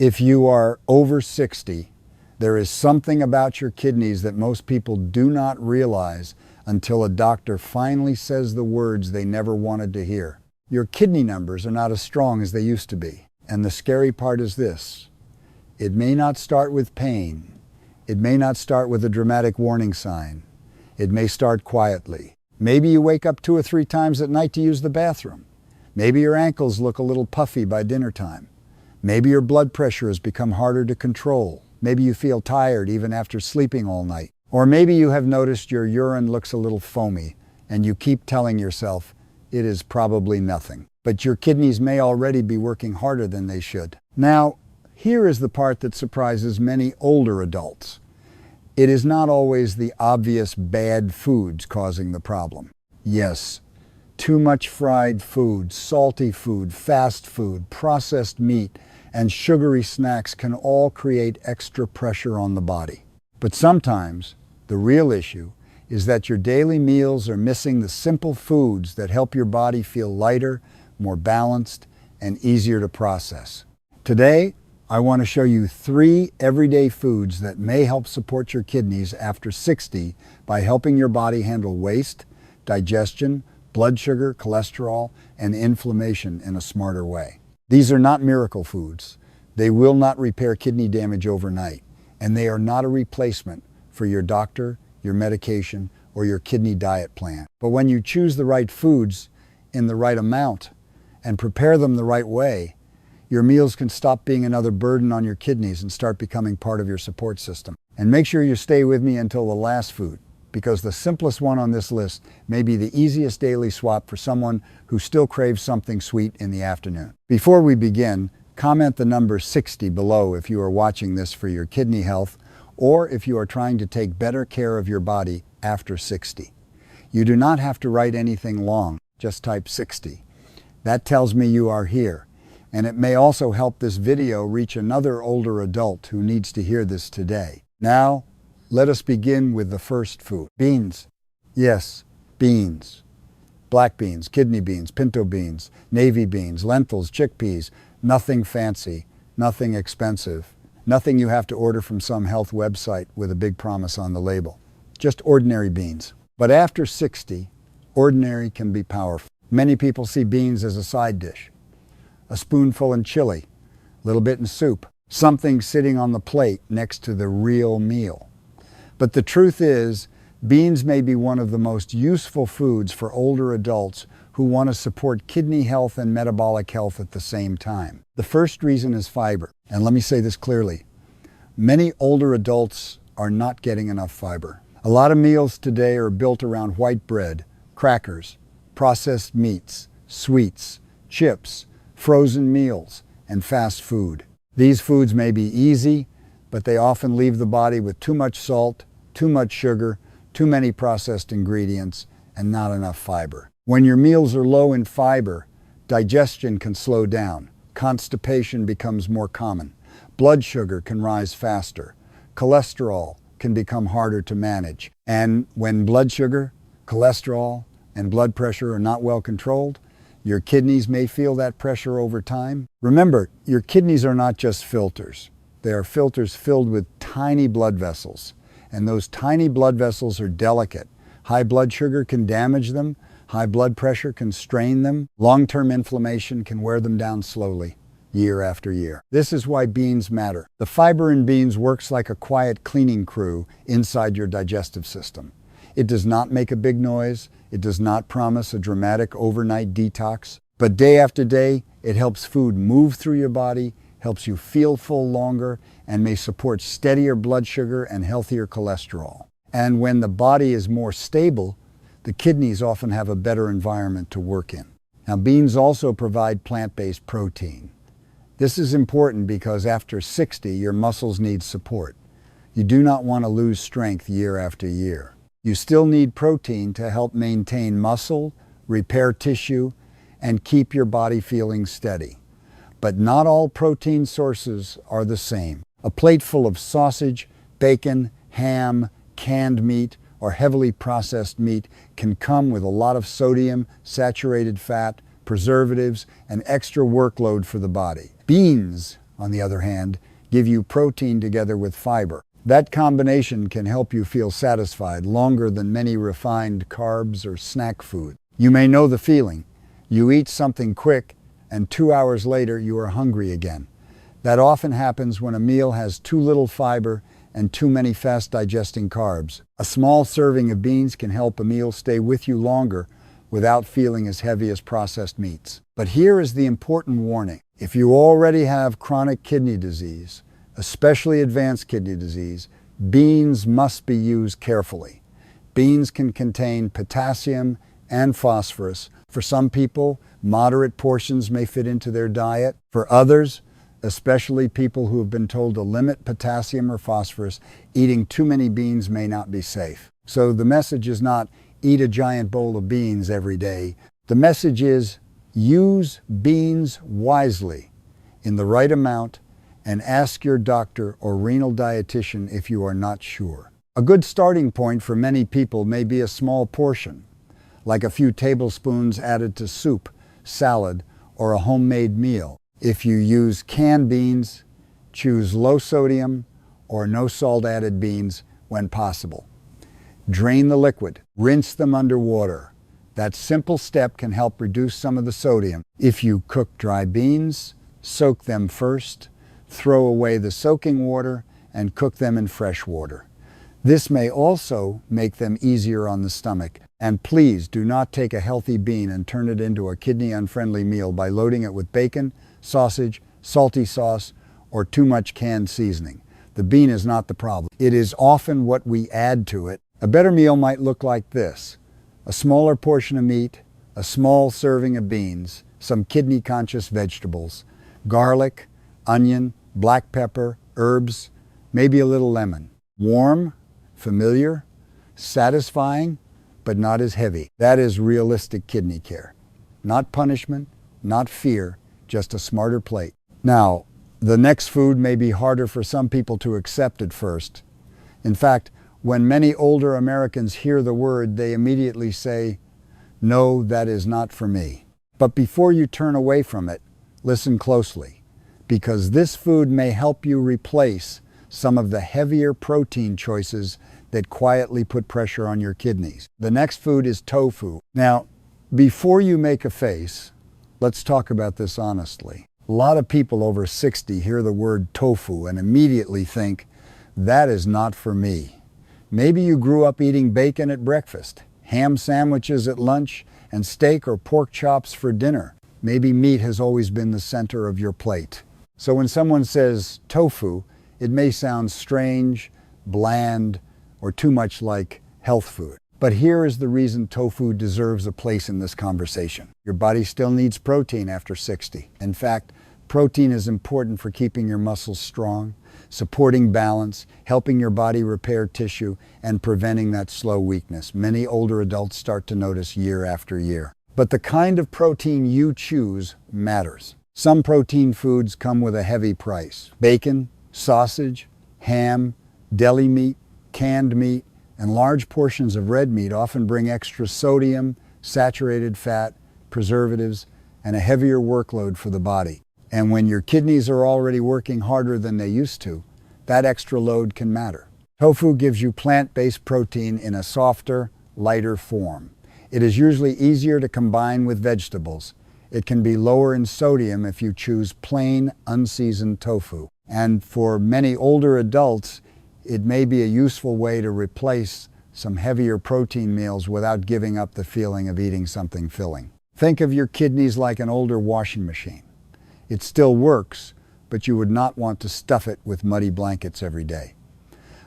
If you are over 60, there is something about your kidneys that most people do not realize until a doctor finally says the words they never wanted to hear. Your kidney numbers are not as strong as they used to be. And the scary part is this: it may not start with pain. It may not start with a dramatic warning sign. It may start quietly. Maybe you wake up 2 or 3 times at night to use the bathroom. Maybe your ankles look a little puffy by dinner time. Maybe your blood pressure has become harder to control. Maybe you feel tired even after sleeping all night. Or maybe you have noticed your urine looks a little foamy and you keep telling yourself it is probably nothing. But your kidneys may already be working harder than they should. Now, here is the part that surprises many older adults. It is not always the obvious bad foods causing the problem. Yes, too much fried food, salty food, fast food, processed meat, and sugary snacks can all create extra pressure on the body. But sometimes, the real issue is that your daily meals are missing the simple foods that help your body feel lighter, more balanced, and easier to process. Today, I want to show you 3 everyday foods that may help support your kidneys after 60 by helping your body handle waste, digestion, blood sugar, cholesterol, and inflammation in a smarter way. These are not miracle foods. They will not repair kidney damage overnight, and they are not a replacement for your doctor, your medication, or your kidney diet plan. But when you choose the right foods in the right amount and prepare them the right way, your meals can stop being another burden on your kidneys and start becoming part of your support system. And make sure you stay with me until the last food, because the simplest one on this list may be the easiest daily swap for someone who still craves something sweet in the afternoon. Before we begin, comment the number 60 below if you are watching this for your kidney health or if you are trying to take better care of your body after 60. You do not have to write anything long, just type 60. That tells me you are here, and it may also help this video reach another older adult who needs to hear this today. Now, let us begin with the first food. Beans. Yes, beans. Black beans, kidney beans, pinto beans, navy beans, lentils, chickpeas. Nothing fancy, nothing expensive, nothing you have to order from some health website with a big promise on the label. Just ordinary beans. But after 60, ordinary can be powerful. Many people see beans as a side dish. A spoonful in chili, a little bit in soup, something sitting on the plate next to the real meal. But the truth is, beans may be one of the most useful foods for older adults who want to support kidney health and metabolic health at the same time. The first reason is fiber. And let me say this clearly. Many older adults are not getting enough fiber. A lot of meals today are built around white bread, crackers, processed meats, sweets, chips, frozen meals, and fast food. These foods may be easy, but they often leave the body with too much salt, too much sugar, too many processed ingredients, and not enough fiber. When your meals are low in fiber, digestion can slow down, constipation becomes more common, blood sugar can rise faster, cholesterol can become harder to manage. And when blood sugar, cholesterol, and blood pressure are not well controlled, your kidneys may feel that pressure over time. Remember, your kidneys are not just filters. They are filters filled with tiny blood vessels. And those tiny blood vessels are delicate. High blood sugar can damage them. High blood pressure can strain them. Long-term inflammation can wear them down slowly, year after year. This is why beans matter. The fiber in beans works like a quiet cleaning crew inside your digestive system. It does not make a big noise. It does not promise a dramatic overnight detox. But day after day, it helps food move through your body, helps you feel full longer, and may support steadier blood sugar and healthier cholesterol. And when the body is more stable, the kidneys often have a better environment to work in. Now, beans also provide plant-based protein. This is important because after 60, your muscles need support. You do not want to lose strength year after year. You still need protein to help maintain muscle, repair tissue, and keep your body feeling steady. But not all protein sources are the same. A plate full of sausage, bacon, ham, canned meat, or heavily processed meat can come with a lot of sodium, saturated fat, preservatives, and extra workload for the body. Beans, on the other hand, give you protein together with fiber. That combination can help you feel satisfied longer than many refined carbs or snack food. You may know the feeling. You eat something quick, and 2 hours later you are hungry again. That often happens when a meal has too little fiber and too many fast-digesting carbs. A small serving of beans can help a meal stay with you longer without feeling as heavy as processed meats. But here is the important warning. If you already have chronic kidney disease, especially advanced kidney disease, beans must be used carefully. Beans can contain potassium and phosphorus. For some people, moderate portions may fit into their diet. For others, especially people who have been told to limit potassium or phosphorus, eating too many beans may not be safe. So the message is not eat a giant bowl of beans every day. The message is use beans wisely in the right amount and ask your doctor or renal dietitian if you are not sure. A good starting point for many people may be a small portion, like a few tablespoons added to soup, salad, or a homemade meal. If you use canned beans, choose low sodium or no salt added beans when possible. Drain the liquid, rinse them under water. That simple step can help reduce some of the sodium. If you cook dry beans, soak them first, throw away the soaking water, and cook them in fresh water. This may also make them easier on the stomach. And please do not take a healthy bean and turn it into a kidney-unfriendly meal by loading it with bacon, sausage, salty sauce, or too much canned seasoning. The bean is not the problem. It is often what we add to it. A better meal might look like this: a smaller portion of meat, a small serving of beans, some kidney-conscious vegetables, garlic, onion, black pepper, herbs, maybe a little lemon. Warm, familiar, satisfying, but not as heavy. That is realistic kidney care. Not punishment, not fear, just a smarter plate. Now, the next food may be harder for some people to accept at first. In fact, when many older Americans hear the word, they immediately say, "No, that is not for me." But before you turn away from it, listen closely, because this food may help you replace some of the heavier protein choices that quietly put pressure on your kidneys. The next food is tofu. Now, before you make a face, let's talk about this honestly. A lot of people over 60 hear the word tofu and immediately think, that is not for me. Maybe you grew up eating bacon at breakfast, ham sandwiches at lunch, and steak or pork chops for dinner. Maybe meat has always been the center of your plate. So when someone says tofu, it may sound strange, bland, or too much like health food. But here is the reason tofu deserves a place in this conversation. Your body still needs protein after 60. In fact, protein is important for keeping your muscles strong, supporting balance, helping your body repair tissue, and preventing that slow weakness many older adults start to notice year after year. But the kind of protein you choose matters. Some protein foods come with a heavy price. Bacon, sausage, ham, deli meat, canned meat, and large portions of red meat often bring extra sodium, saturated fat, preservatives, and a heavier workload for the body. And when your kidneys are already working harder than they used to, that extra load can matter. Tofu gives you plant-based protein in a softer, lighter form. It is usually easier to combine with vegetables. It can be lower in sodium if you choose plain, unseasoned tofu. And for many older adults, it may be a useful way to replace some heavier protein meals without giving up the feeling of eating something filling. Think of your kidneys like an older washing machine. It still works, but you would not want to stuff it with muddy blankets every day.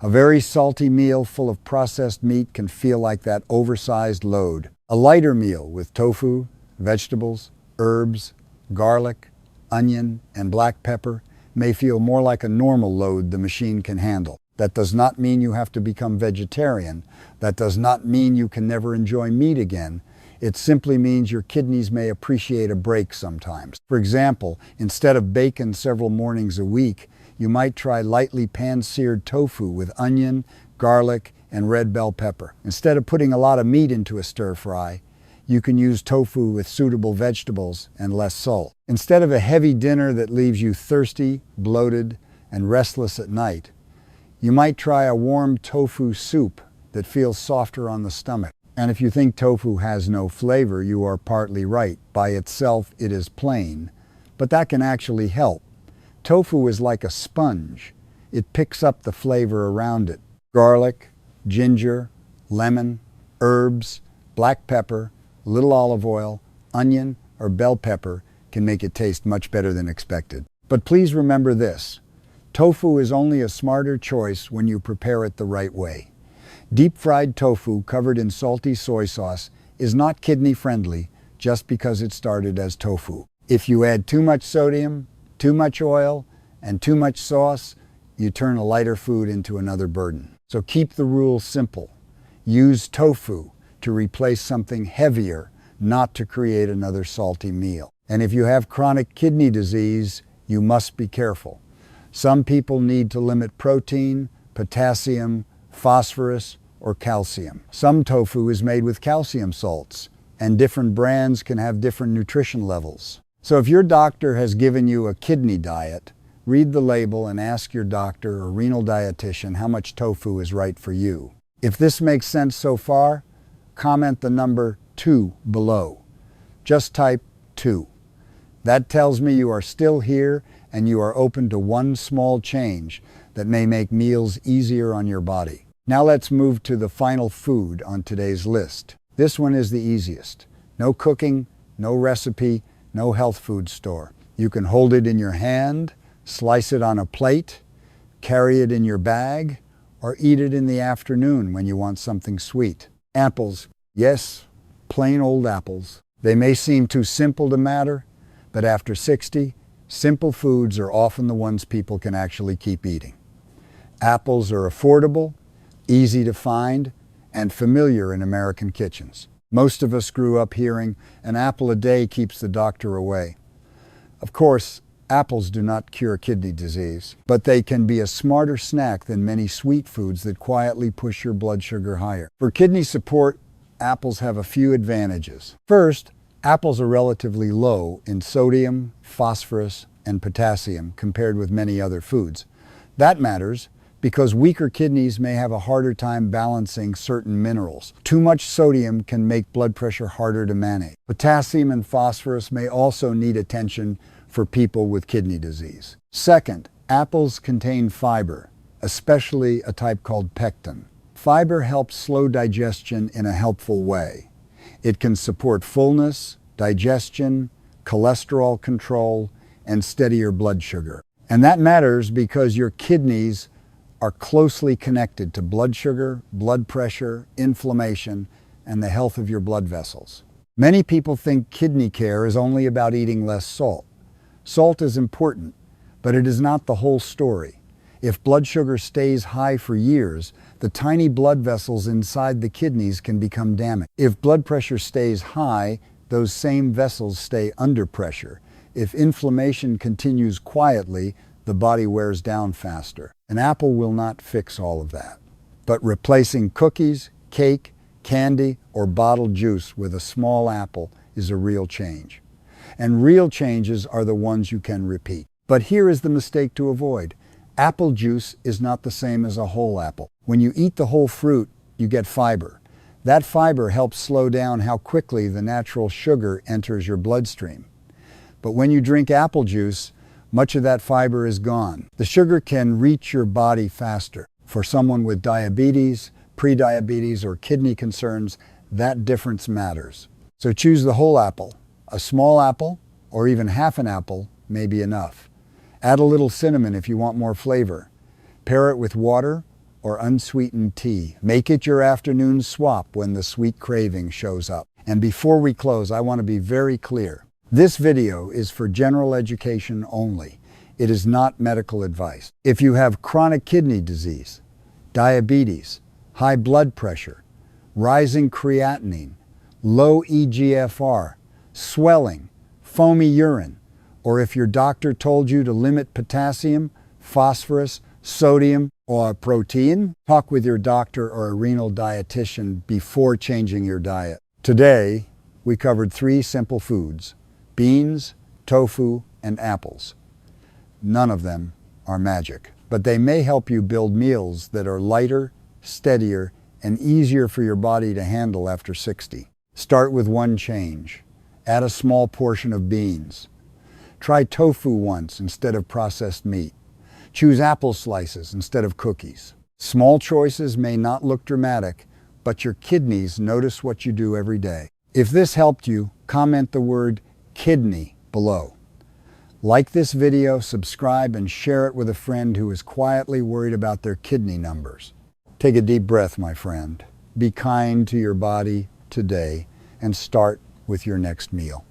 A very salty meal full of processed meat can feel like that oversized load. A lighter meal with tofu, vegetables, herbs, garlic, onion, and black pepper may feel more like a normal load the machine can handle. That does not mean you have to become vegetarian. That does not mean you can never enjoy meat again. It simply means your kidneys may appreciate a break sometimes. For example, instead of bacon several mornings a week, you might try lightly pan-seared tofu with onion, garlic, and red bell pepper. Instead of putting a lot of meat into a stir fry, You can use tofu with suitable vegetables and less salt. Instead of a heavy dinner that leaves you thirsty, bloated, and restless at night, you might try a warm tofu soup that feels softer on the stomach. And if you think tofu has no flavor, you are partly right. By itself, it is plain, but that can actually help. Tofu is like a sponge. It picks up the flavor around it. Garlic, ginger, lemon, herbs, black pepper, little olive oil, onion, or bell pepper can make it taste much better than expected. But please remember this: tofu is only a smarter choice when you prepare it the right way. Deep-fried tofu covered in salty soy sauce is not kidney-friendly just because it started as tofu. If you add too much sodium, too much oil, and too much sauce, you turn a lighter food into another burden. So keep the rules simple. Use tofu to replace something heavier, not to create another salty meal. And if you have chronic kidney disease, you must be careful. Some people need to limit protein, potassium, phosphorus, or calcium. Some tofu is made with calcium salts, and different brands can have different nutrition levels. So if your doctor has given you a kidney diet, read the label and ask your doctor or renal dietitian how much tofu is right for you. If this makes sense so far, comment the number 2 below. Just type 2. That tells me you are still here and you are open to one small change that may make meals easier on your body. Now let's move to the final food on today's list. This one is the easiest. No cooking, no recipe, no health food store. You can hold it in your hand, slice it on a plate, carry it in your bag, or eat it in the afternoon when you want something sweet. Apples. Yes, plain old apples. They may seem too simple to matter, but after 60, simple foods are often the ones people can actually keep eating. Apples are affordable, easy to find, and familiar in American kitchens. Most of us grew up hearing, an apple a day keeps the doctor away. Of course, apples do not cure kidney disease, but they can be a smarter snack than many sweet foods that quietly push your blood sugar higher. For kidney support, apples have a few advantages. First, apples are relatively low in sodium, phosphorus, and potassium compared with many other foods. That matters because weaker kidneys may have a harder time balancing certain minerals. Too much sodium can make blood pressure harder to manage. Potassium and phosphorus may also need attention for people with kidney disease. Second, apples contain fiber, especially a type called pectin. Fiber helps slow digestion in a helpful way. It can support fullness, digestion, cholesterol control, and steady your blood sugar. And that matters because your kidneys are closely connected to blood sugar, blood pressure, inflammation, and the health of your blood vessels. Many people think kidney care is only about eating less salt. Salt is important, but it is not the whole story. If blood sugar stays high for years, the tiny blood vessels inside the kidneys can become damaged. If blood pressure stays high, those same vessels stay under pressure. If inflammation continues quietly, the body wears down faster. An apple will not fix all of that. But replacing cookies, cake, candy, or bottled juice with a small apple is a real change. And real changes are the ones you can repeat. But here is the mistake to avoid. Apple juice is not the same as a whole apple. When you eat the whole fruit, you get fiber. That fiber helps slow down how quickly the natural sugar enters your bloodstream. But when you drink apple juice, much of that fiber is gone. The sugar can reach your body faster. For someone with diabetes, prediabetes, or kidney concerns, that difference matters. So choose the whole apple. A small apple, or even half an apple, may be enough. Add a little cinnamon if you want more flavor. Pair it with water or unsweetened tea. Make it your afternoon swap when the sweet craving shows up. And before we close, I want to be very clear. This video is for general education only. It is not medical advice. If you have chronic kidney disease, diabetes, high blood pressure, rising creatinine, low eGFR, swelling, foamy urine, or if your doctor told you to limit potassium, phosphorus, sodium, or protein, talk with your doctor or a renal dietitian before changing your diet. Today, we covered 3 simple foods: beans, tofu, and apples. None of them are magic, but they may help you build meals that are lighter, steadier, and easier for your body to handle after 60. Start with one change. Add a small portion of beans. Try tofu once instead of processed meat. Choose apple slices instead of cookies. Small choices may not look dramatic, but your kidneys notice what you do every day. If this helped you, comment the word kidney below. Like this video, subscribe, and share it with a friend who is quietly worried about their kidney numbers. Take a deep breath, my friend. Be kind to your body today and start with your next meal.